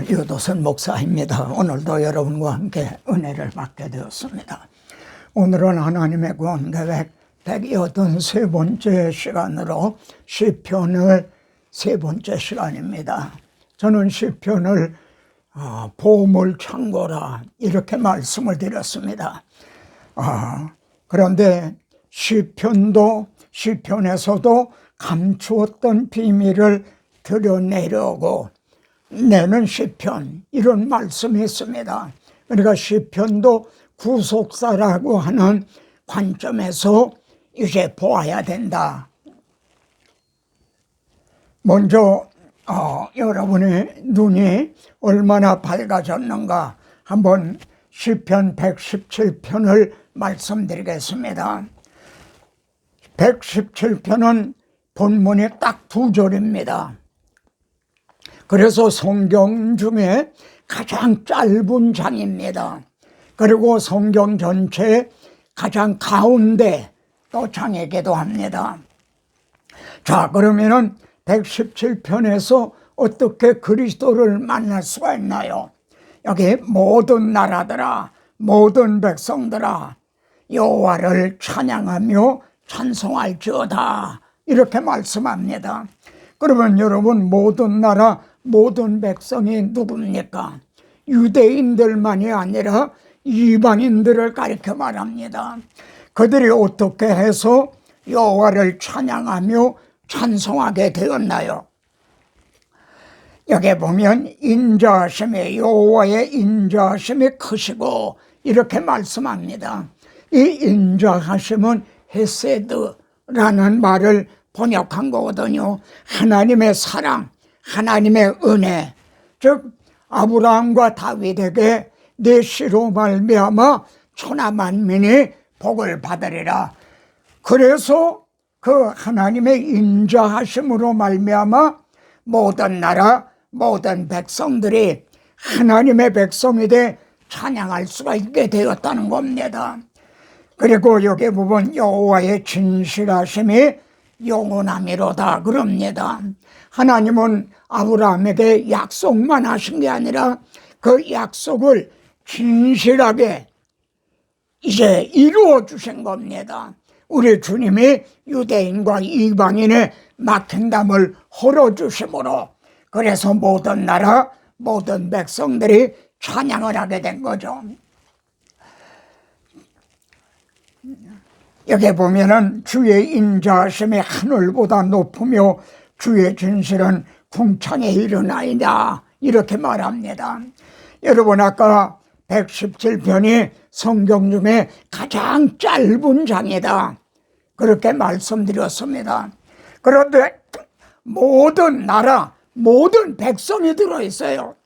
유도선 목사입니다. 오늘도 여러분과 함께 은혜를 받게 되었습니다. 오늘은 하나님의 구원계획 183번째 시간으로 시편을 세 번째 시간입니다. 저는 시편을 보물창고라 이렇게 말씀을 드렸습니다. 그런데 시편에서도 감추었던 비밀을 드러내려고 내는 시편, 이런 말씀이 있습니다. 그러니까 시편도 구속사라고 하는 관점에서 이제 보아야 된다. 먼저 여러분의 눈이 얼마나 밝아졌는가 한번 시편 117편을 말씀드리겠습니다. 117편은 본문이 딱 2절입니다. 그래서 성경 중에 가장 짧은 장입니다. 그리고 성경 전체에 가장 가운데 또 장이기도 합니다. 자, 그러면은 117편에서 어떻게 그리스도를 만날 수가 있나요? 여기 모든 나라들아, 모든 백성들아, 여호와를 찬양하며 찬송할지어다, 이렇게 말씀합니다. 그러면 여러분, 모든 나라, 모든 백성이 누굽니까? 유대인들만이 아니라 이방인들을 가리켜 말합니다. 그들이 어떻게 해서 여호와를 찬양하며 찬송하게 되었나요? 여기 보면 인자하심이, 여호와의 인자하심이 크시고 이렇게 말씀합니다. 이 인자하심은 헤세드라는 말을 번역한 거거든요. 하나님의 사랑, 하나님의 은혜, 즉 아브라함과 다윗에게 내 씨로 말미암아 천하 만민이 복을 받으리라. 그래서 그 하나님의 인자하심으로 말미암아 모든 나라, 모든 백성들이 하나님의 백성이 돼 찬양할 수가 있게 되었다는 겁니다. 그리고 여기 보면 여호와의 진실하심이 영원함이로다 그럽니다. 하나님은 아브라함에게 약속만 하신 게 아니라 그 약속을 진실하게 이제 이루어 주신 겁니다. 우리 주님이 유대인과 이방인의 막힌 담을 헐어주심으로, 그래서 모든 나라, 모든 백성들이 찬양을 하게 된 거죠. 여기 보면은 주의 인자하심이 하늘보다 높으며 주의 진실은 궁창에 이르나이다, 이렇게 말합니다. 여러분, 아까 117편이 성경 중에 가장 짧은 장이다, 그렇게 말씀드렸습니다. 그런데 모든 나라, 모든 백성이 들어있어요.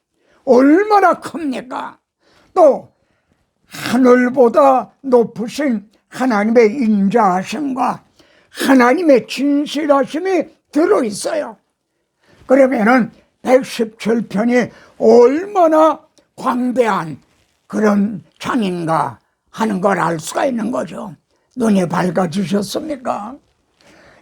얼마나 큽니까? 또 하늘보다 높으신 하나님의 인자하심과 하나님의 진실하심이 들어있어요. 그러면은 117편이 얼마나 광대한 그런 장인가 하는 걸 알 수가 있는 거죠. 눈이 밝아지셨습니까?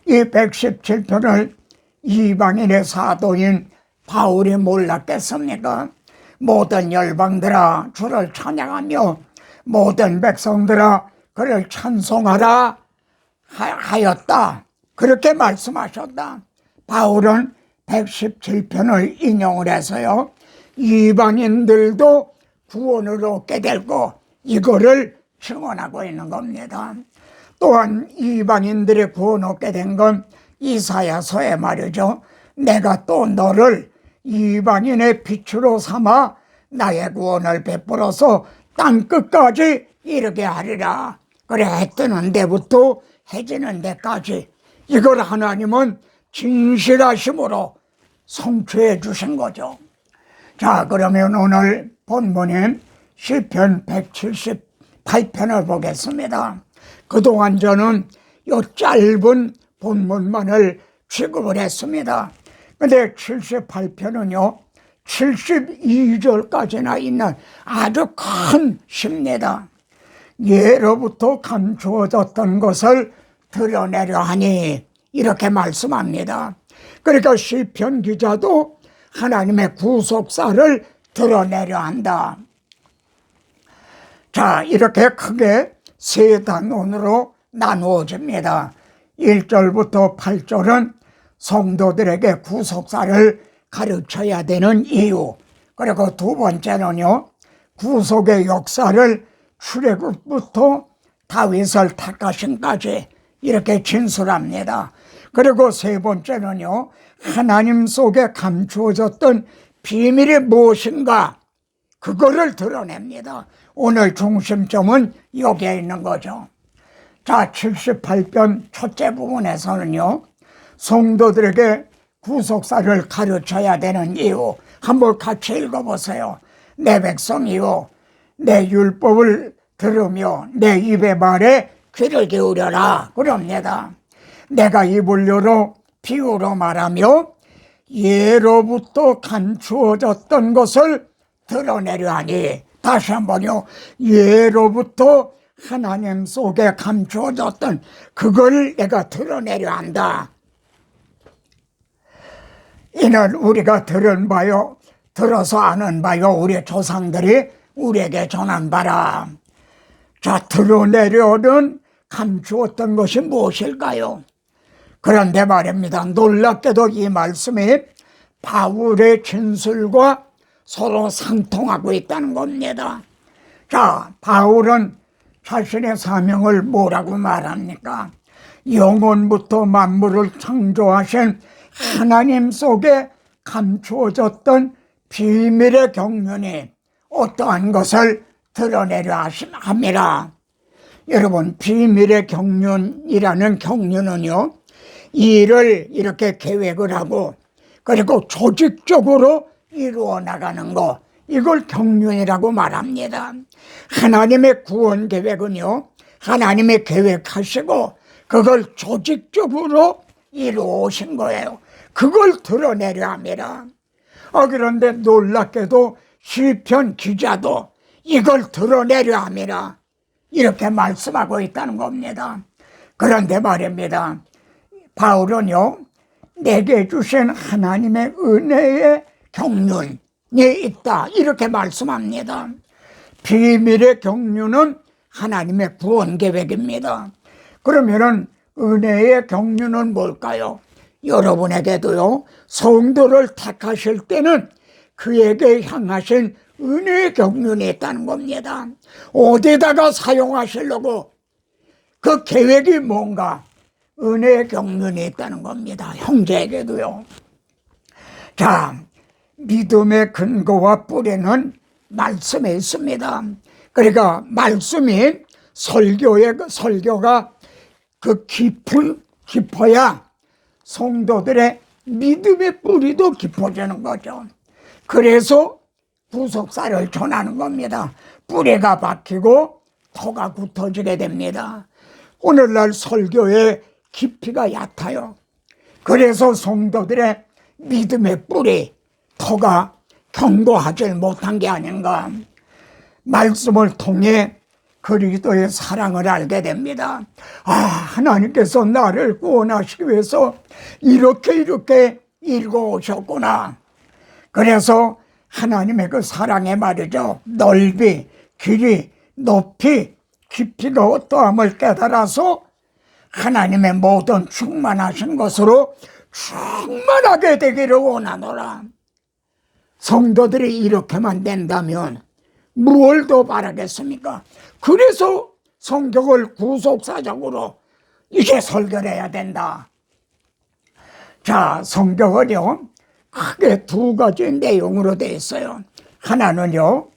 이 117편을 이방인의 사도인 바울이 몰랐겠습니까? 모든 열방들아 주를 찬양하며 모든 백성들아 그를 찬송하라 하였다, 그렇게 말씀하셨다. 바울은 117편을 인용을 해서요, 이방인들도 구원을 얻게 되고 이거를 증언하고 있는 겁니다. 또한 이방인들이 구원 얻게 된 건 이사야서에 말이죠. 내가 또 너를 이방인의 빛으로 삼아 나의 구원을 베풀어서 땅끝까지 이르게 하리라. 그래, 해 뜨는 데부터 해 지는 데까지 이걸 하나님은 진실하심으로 성취해 주신 거죠. 자, 그러면 오늘 본문인 시편 178편을 보겠습니다. 그동안 저는 이 짧은 본문만을 취급을 했습니다. 근데 78편은요 72절까지나 있는 아주 큰 시입니다. 예로부터 감추어졌던 것을 드러내려 하니 이렇게 말씀합니다. 그러니까 시편 기자도 하나님의 구속사를 드러내려 한다. 자, 이렇게 크게 세 단원으로 나누어집니다. 1절부터 8절은 성도들에게 구속사를 가르쳐야 되는 이유, 그리고 두 번째는요, 구속의 역사를 출애굽부터 다윗을 택하심까지 이렇게 진술합니다. 그리고 세 번째는요, 하나님 속에 감추어졌던 비밀이 무엇인가, 그거를 드러냅니다. 오늘 중심점은 여기에 있는 거죠. 자, 78편 첫째 부분에서는요, 성도들에게 구속사를 가르쳐야 되는 이유, 한번 같이 읽어보세요. 내 백성이요, 내 율법을 들으며 내 입의 말에 귀를 기울여라, 그럽니다. 내가 입을 열어 비유로 말하며 예로부터 감추어졌던 것을 드러내려 하니, 다시 한번요, 예로부터 하나님 속에 감추어졌던 그걸 내가 드러내려 한다. 이는 우리가 들은 바요, 들어서 아는 바요, 우리 조상들이 우리에게 전한 바라. 자, 드러내려는 감추었던 것이 무엇일까요? 그런데 말입니다, 놀랍게도 이 말씀이 바울의 진술과 서로 상통하고 있다는 겁니다. 자, 바울은 자신의 사명을 뭐라고 말합니까? 영원부터 만물을 창조하신 하나님 속에 감추어졌던 비밀의 경륜이 어떠한 것을 드러내려 함이라. 여러분, 비밀의 경륜이라는 경륜은요, 일을 이렇게 계획을 하고 그리고 조직적으로 이루어 나가는 거, 이걸 경륜이라고 말합니다. 하나님의 구원 계획은요, 하나님의 계획하시고 그걸 조직적으로 이루어 오신 거예요. 그걸 드러내려 합니다. 그런데 놀랍게도 시편 기자도 이걸 드러내려 합니다. 이렇게 말씀하고 있다는 겁니다. 그런데 말입니다, 바울은요, 내게 주신 하나님의 은혜의 경륜이 있다, 이렇게 말씀합니다. 비밀의 경륜은 하나님의 구원 계획입니다. 그러면은 은혜의 경륜은 뭘까요? 여러분에게도요, 성도를 택하실 때는 그에게 향하신 은혜의 경륜이 있다는 겁니다. 어디다가 사용하시려고 그 계획이 뭔가, 은혜의 경륜이 있다는 겁니다. 형제에게도요. 자, 믿음의 근거와 뿌리는 말씀에 있습니다. 그러니까 말씀이 설교가 그 깊어야 성도들의 믿음의 뿌리도 깊어지는 거죠. 그래서 구속사를 전하는 겁니다. 뿌리가 박히고 터가 굳어지게 됩니다. 오늘날 설교의 깊이가 얕아요. 그래서 성도들의 믿음의 뿌리, 터가 견고하지 못한 게 아닌가. 말씀을 통해 그리스도의 사랑을 알게 됩니다. 하나님께서 나를 구원하시기 위해서 이렇게 읽어오셨구나. 그래서 하나님의 그 사랑의 말이죠, 넓이, 길이, 높이, 깊이가 어떠함을 깨달아서 하나님의 모든 충만하신 것으로 충만하게 되기를 원하노라. 성도들이 이렇게만 된다면 무엇을 더 바라겠습니까? 그래서 성경을 구속사적으로 이제 설교를 해야 된다. 자, 성경은요, 크게 두 가지 내용으로 되어 있어요. 하나는요,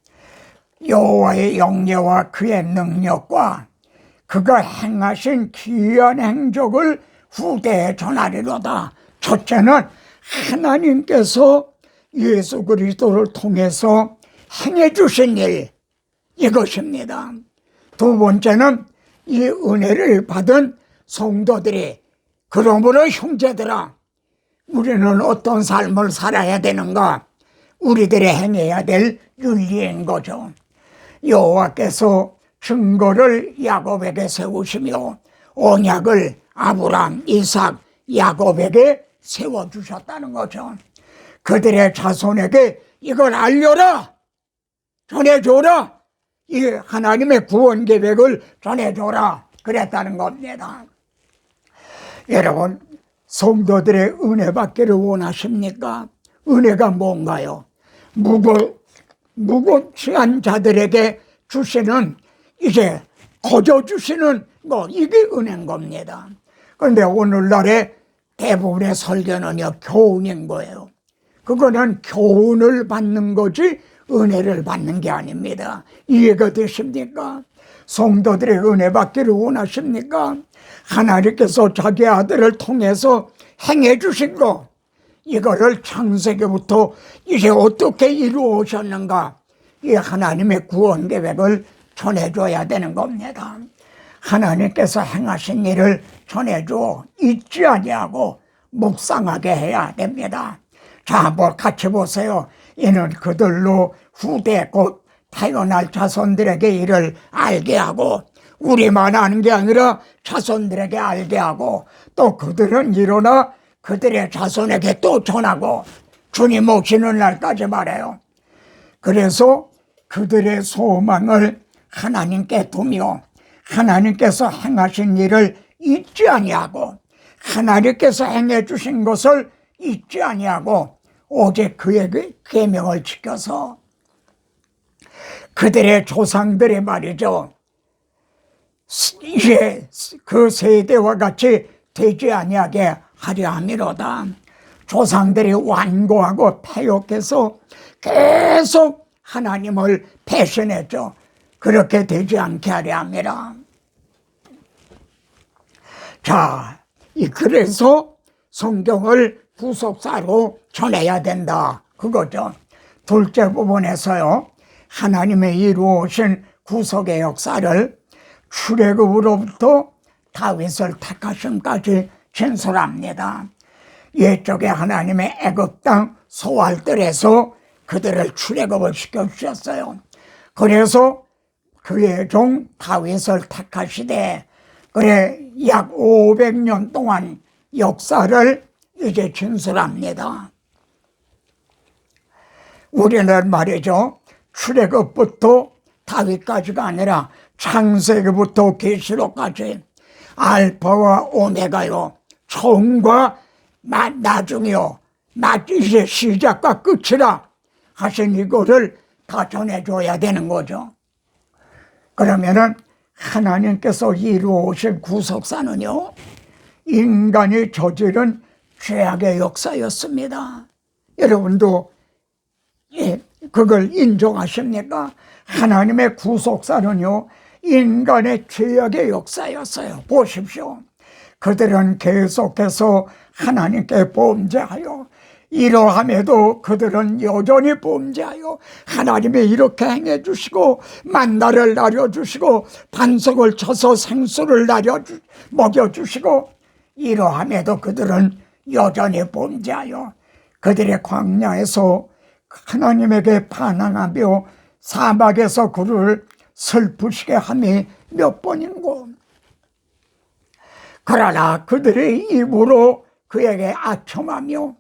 여호와의 영예와 그의 능력과 그가 행하신 기이한 행적을 후대에 전하리로다. 첫째는 하나님께서 예수 그리스도를 통해서 행해 주신 일, 이것입니다. 두 번째는 이 은혜를 받은 성도들이, 그러므로 형제들아, 우리는 어떤 삶을 살아야 되는가, 우리들이 행해야 될 윤리인 거죠. 여호와께서 증거를 야곱에게 세우시며 언약을 아브람, 이삭, 야곱에게 세워주셨다는 거죠. 그들의 자손에게 이걸 알려라, 전해줘라, 이 하나님의 구원 계획을 전해줘라 그랬다는 겁니다. 여러분, 성도들의 은혜 받기를 원하십니까? 은혜가 뭔가요? 무고치한 자들에게 주시는, 이제 거저 주시는 이게 은혜인 겁니다. 그런데 오늘날의 대부분의 설교는요, 교훈인 거예요. 그거는 교훈을 받는 거지 은혜를 받는 게 아닙니다. 이해가 되십니까? 성도들의 은혜 받기를 원하십니까? 하나님께서 자기 아들을 통해서 행해 주신 거, 이거를 창세기부터 이제 어떻게 이루어 오셨는가, 이 하나님의 구원 계획을 전해줘야 되는 겁니다. 하나님께서 행하신 일을 전해줘 잊지 아니하고 묵상하게 해야 됩니다. 자, 한번 같이 보세요. 이는 그들로 후대 곧 태어날 자손들에게 이를 알게 하고, 우리만 아는 게 아니라 자손들에게 알게 하고, 또 그들은 일어나 그들의 자손에게 또 전하고, 주님 오시는 날까지 말해요. 그래서 그들의 소망을 하나님께 두며 하나님께서 행하신 일을 잊지 아니하고, 하나님께서 행해 주신 것을 잊지 아니하고, 오직 그의 계명을 지켜서 그들의 조상들의 말이죠, 이제 그 세대와 같이 되지 아니하게 하려 함이로다. 조상들이 완고하고 패욕해서 계속 하나님을 배신했죠. 그렇게 되지 않게 하려 함이라. 자, 그래서 성경을 구속사로 전해야 된다, 그거죠. 둘째 부분에서요, 하나님의 이루어오신 구속의 역사를 출애굽으로부터 다윗을 택하심까지 진술합니다. 옛적에 하나님의 애굽 땅 소알들에서 그들을 출애굽을 시켜주셨어요. 그래서 그의 종 다윗을 택하시되, 그래 약 500년 동안 역사를 이제 진술합니다. 우리는 말이죠, 출애굽부터 다윗까지가 아니라 창세기부터 계시록까지 알파와 오메가요, 처음과 나중이요, 이제 시작과 끝이라 하신 이거를 다 전해줘야 되는 거죠. 그러면은 하나님께서 이루어오신 구속사는요, 인간이 저지른 죄악의 역사였습니다. 여러분도 그걸 인정하십니까? 하나님의 구속사는요, 인간의 죄악의 역사였어요. 보십시오. 그들은 계속해서 하나님께 범죄하여, 이러함에도 그들은 여전히 범죄하여 하나님이 이렇게 행해 주시고 만나를 내려주시고 반석을 쳐서 생수를 먹여주시고, 이러함에도 그들은 여전히 범죄하여 그들의 광야에서 하나님에게 반항하며 사막에서 그를 슬프시게 함이 몇 번인고, 그러나 그들의 입으로 그에게 아첨하며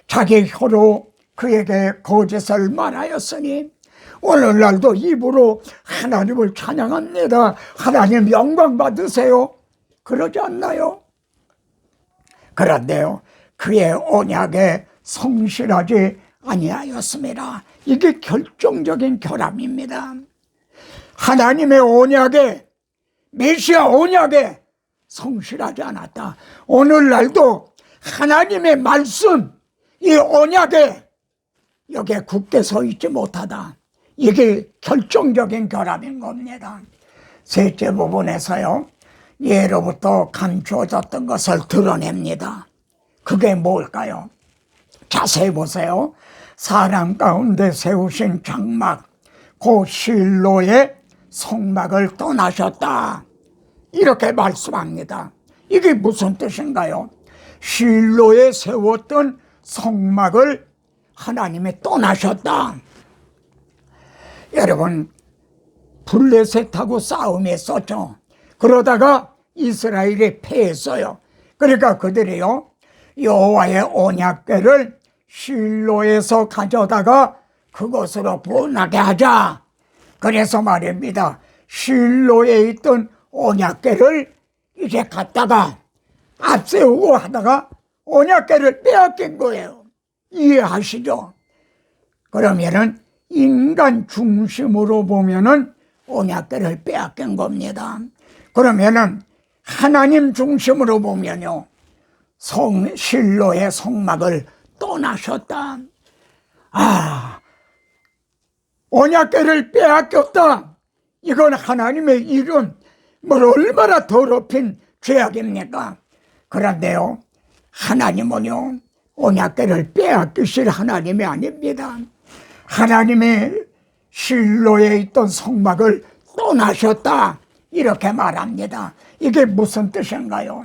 자기 혀로 그에게 거짓을 말하였으니, 오늘날도 입으로 하나님을 찬양합니다, 하나님 영광 받으세요, 그러지 않나요? 그런데요, 그의 언약에 성실하지 아니하였습니다. 이게 결정적인 결함입니다. 하나님의 언약에, 메시아 언약에 성실하지 않았다. 오늘날도 하나님의 말씀, 이 언약에 여기에 굳게 서 있지 못하다. 이게 결정적인 결함인 겁니다. 셋째 부분에서요, 예로부터 감추어졌던 것을 드러냅니다. 그게 뭘까요? 자세히 보세요. 사람 가운데 세우신 장막, 그 실로의 성막을 떠나셨다, 이렇게 말씀합니다. 이게 무슨 뜻인가요? 실로에 세웠던 성막을 하나님이 떠나셨다. 여러분, 블레셋하고 싸움이 있었죠. 그러다가 이스라엘이 패했어요. 그러니까 그들이요, 여호와의 언약궤를 실로에서 가져다가 그곳으로 분하게 하자. 그래서 말입니다. 실로에 있던 언약궤를 이제 갖다가 앞세우고 하다가 언약궤를 빼앗긴 거예요. 이해하시죠? 그러면은 인간 중심으로 보면은 언약궤를 빼앗긴 겁니다. 그러면은 하나님 중심으로 보면요, 실로의 성막을 떠나셨다. 언약궤를 빼앗겼다. 이건 하나님의 이름, 얼마나 더럽힌 죄악입니까? 그런데요, 하나님은요, 언약궤를 빼앗기실 하나님이 아닙니다. 하나님의 실로에 있던 성막을 떠나셨다. 이렇게 말합니다. 이게 무슨 뜻인가요?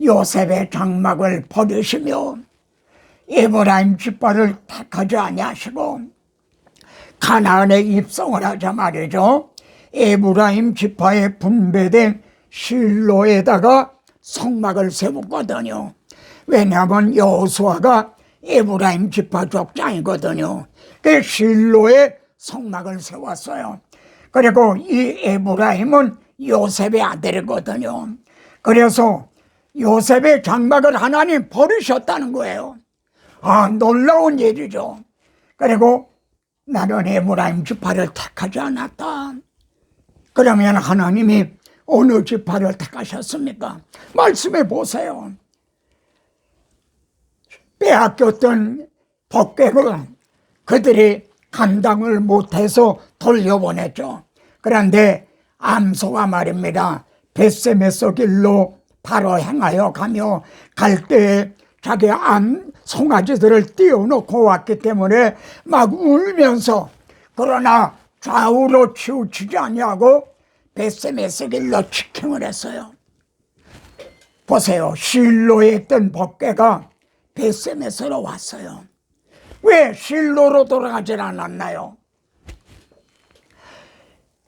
요셉의 장막을 버리시며 에브라임 지파를 택하지 아니하시고 가나안에 입성을 하자 말이죠. 에브라임 지파에 분배된 실로에다가 성막을 세웠거든요. 왜냐하면 여호수아가 에브라임 지파 족장이거든요. 그 실로에 성막을 세웠어요. 그리고 이 에브라임은 요셉의 아들이거든요. 그래서 요셉의 장막을 하나님 버리셨다는 거예요. 놀라운 일이죠. 그리고 나는 에브라임 지파를 택하지 않았다. 그러면 하나님이 어느 지파를 택하셨습니까? 말씀해 보세요. 빼앗겼던 법궤를 그들이 감당을 못해서 돌려보냈죠. 그런데 암소가 말입니다. 벳세메서 길로 바로 행하여 가며 갈 때에 자기 송아지들을 띄워놓고 왔기 때문에 막 울면서, 그러나 좌우로 치우치지 아니하고 벳세메서 길로 직행을 했어요. 보세요. 실로에 있던 법궤가 벳세메서로 왔어요. 왜 실로로 돌아가질 않았나요?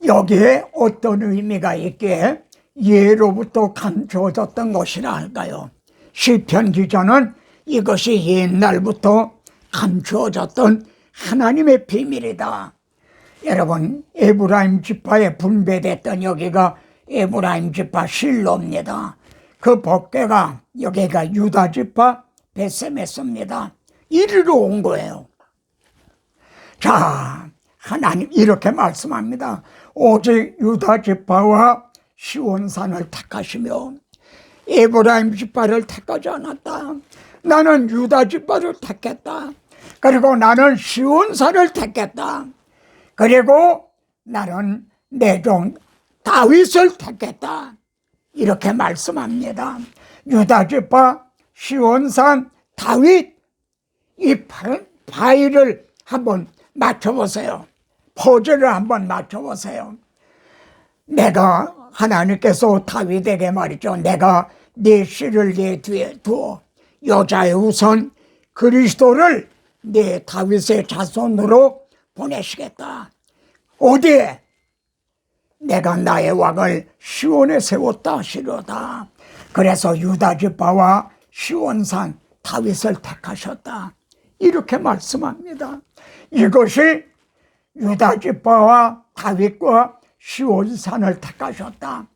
여기에 어떤 의미가 있기에 예로부터 감추어졌던 것이라 할까요? 시편 기자는 이것이 옛날부터 감추어졌던 하나님의 비밀이다. 여러분, 에브라임 지파에 분배됐던 여기가 에브라임 지파 실로입니다. 그 법궤가 여기가 유다 지파 벳세메서입니다. 이리로 온 거예요. 자, 하나님 이렇게 말씀합니다. 오직 유다 지파와 시온산을 택하시며 에브라임 지파를 택하지 않았다. 나는 유다 지파를 택했다. 그리고 나는 시온산을 택했다. 그리고 나는 내 종 다윗을 택했다. 이렇게 말씀합니다. 유다 지파, 시온산, 다윗, 이 파일을 한번 맞춰보세요. 퍼즐을 한번 맞춰보세요. 내가, 하나님께서 다윗에게 말이죠. 내가 네 씨를 네 뒤에 두어 여자의 우선 그리스도를 네 다윗의 자손으로 보내시겠다. 어디에? 내가 나의 왕을 시온에 세웠다 하시로다. 그래서 유다 지파와 시온산 다윗을 택하셨다. 이렇게 말씀합니다. 이것이 유다 지파와 다윗과 시온산을 택하셨다.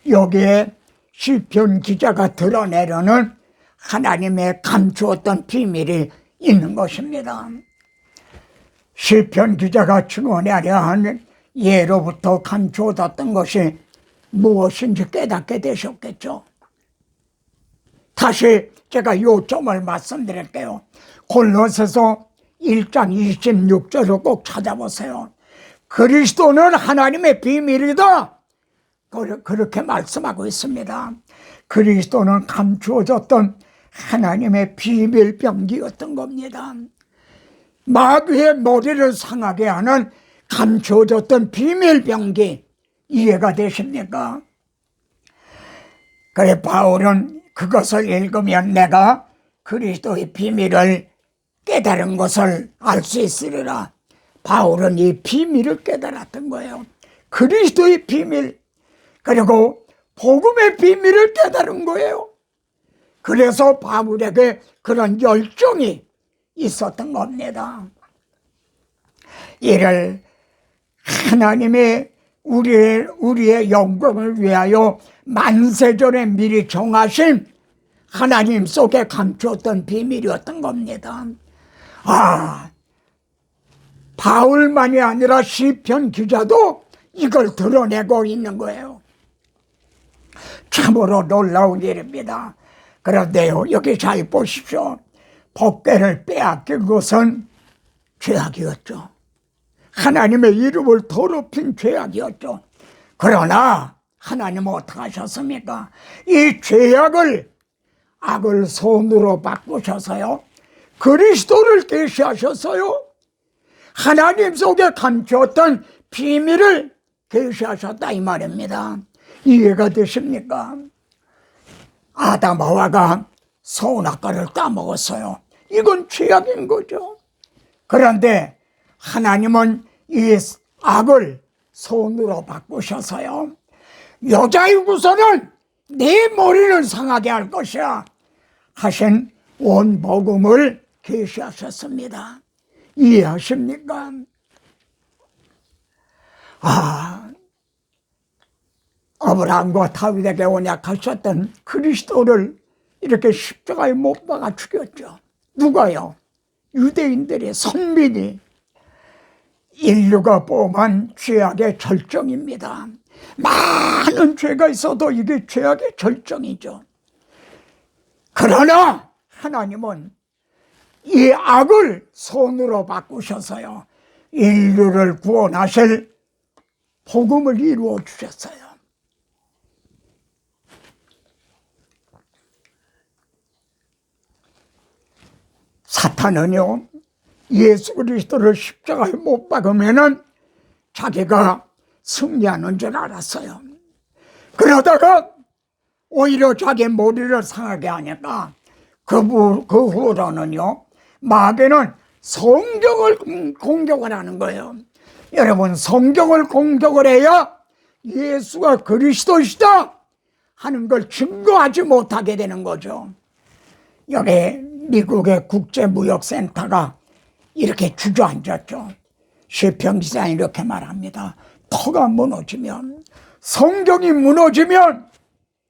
여기에 시편 기자가 드러내려는 하나님의 감추었던 비밀이 있는 것입니다. 시편 기자가 증언하려 하는 예로부터 감추어졌던 것이 무엇인지 깨닫게 되셨겠죠. 다시 제가 요점을 말씀드릴게요. 골로새서 1장 26절을 꼭 찾아보세요. 그리스도는 하나님의 비밀이다. 그렇게 말씀하고 있습니다. 그리스도는 감추어졌던 하나님의 비밀병기였던 겁니다. 마귀의 머리를 상하게 하는 감추어졌던 비밀병기, 이해가 되십니까? 그래 바울은 그것을 읽으면 내가 그리스도의 비밀을 깨달은 것을 알 수 있으리라. 바울은 이 비밀을 깨달았던 거예요. 그리스도의 비밀, 그리고 복음의 비밀을 깨달은 거예요. 그래서 바울에게 그런 열정이 있었던 겁니다. 이를 하나님의 우리의 영광을 위하여 만세전에 미리 정하신 하나님 속에 감추었던 비밀이었던 겁니다. 바울만이 아니라 시편 기자도 이걸 드러내고 있는 거예요. 참으로 놀라운 일입니다. 그런데요, 여기 잘 보십시오. 법궤를 빼앗긴 것은 죄악이었죠. 하나님의 이름을 더럽힌 죄악이었죠. 그러나 하나님은 어떻게 하셨습니까? 이 죄악을 악을 손으로 바꾸셔서요, 그리스도를 계시하셨어요. 하나님 속에 감추었던 비밀을 계시하셨다 이 말입니다. 이해가 되십니까? 아담 하와가 선악과를 따먹었어요. 이건 죄악인 거죠. 그런데 하나님은 이 악을 손으로 바꾸셔서요, 여자의 후손은 네 머리를 상하게 할 것이야 하신 온 복음을 계시하셨습니다. 이해하십니까? 아브라함과 다윗에게 언약하셨던 그리스도를 이렇게 십자가에 못 박아 죽였죠. 누가요? 유대인들의 선민이. 인류가 범한 죄악의 절정입니다. 많은 죄가 있어도 이게 죄악의 절정이죠. 그러나 하나님은 이 악을 손으로 바꾸셔서요, 인류를 구원하실 복음을 이루어 주셨어요. 사탄은요, 예수 그리스도를 십자가에 못 박으면은 자기가 승리하는 줄 알았어요. 그러다가 오히려 자기 머리를 상하게 하니까 그 후로는요, 마귀는 성경을 공격을 하는 거예요. 여러분, 성경을 공격을 해야 예수가 그리스도시다 하는 걸 증거하지 못하게 되는 거죠. 여기 미국의 국제무역센터가 이렇게 주저앉았죠. 시편 기자는 이렇게 말합니다. 터가 무너지면, 성경이 무너지면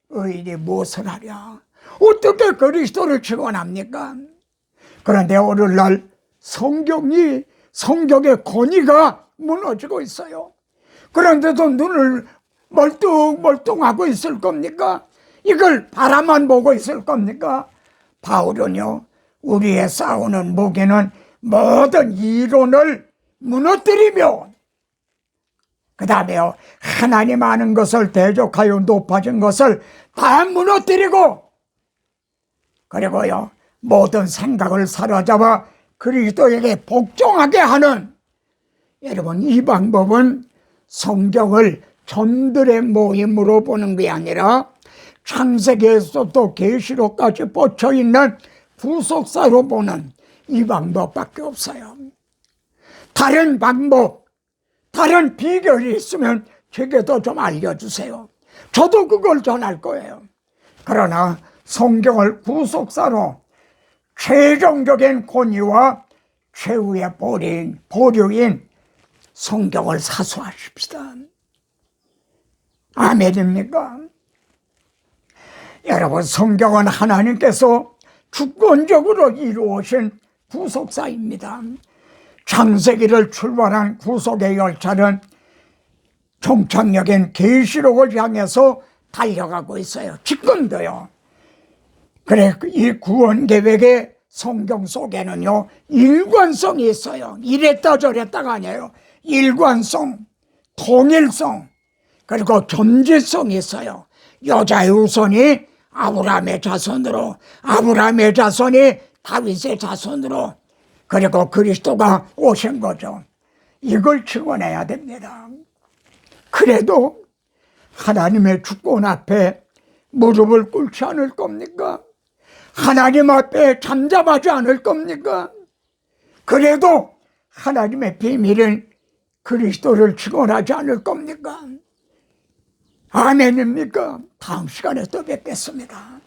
의인이 무엇을 하랴? 어떻게 그리스도를 증언합니까? 그런데 오늘날 성경의 권위가 무너지고 있어요. 그런데도 눈을 멀뚱멀뚱하고 있을 겁니까? 이걸 바라만 보고 있을 겁니까? 바울은요, 우리의 싸우는 무기는 모든 이론을 무너뜨리며, 그 다음에요, 하나님 아는 것을 대적하여 높아진 것을 다 무너뜨리고, 그리고요, 모든 생각을 사로잡아 그리스도에게 복종하게 하는, 여러분, 이 방법은 성경을 전들의 모임으로 보는 게 아니라 창세기에서부터 계시록까지 뻗쳐있는 부속사로 보는 이 방법밖에 없어요. 다른 방법, 다른 비결이 있으면 제게도 좀 알려주세요. 저도 그걸 전할 거예요. 그러나 성경을 부속사로 최종적인 권위와 최후의 보류인 성경을 사수하십시다. 아멘입니까? 여러분, 성경은 하나님께서 주권적으로 이루어진 구속사입니다. 창세기를 출발한 구속의 열차는 종착역인 계시록을 향해서 달려가고 있어요. 지금도요. 그래, 이 구원 계획의 성경 속에는요, 일관성이 있어요. 이랬다 저랬다가 아니에요. 일관성, 통일성, 그리고 존재성이 있어요. 여자의 후손이 아브라함의 자손으로, 아브라함의 자손이 다윗의 자손으로, 그리고 그리스도가 오신 거죠. 이걸 증언해야 됩니다. 그래도 하나님의 주권 앞에 무릎을 꿇지 않을 겁니까? 하나님 앞에 잠잠하지 않을 겁니까? 그래도 하나님의 비밀은 그리스도를 증언하지 않을 겁니까? 아멘입니까? 다음 시간에 또 뵙겠습니다.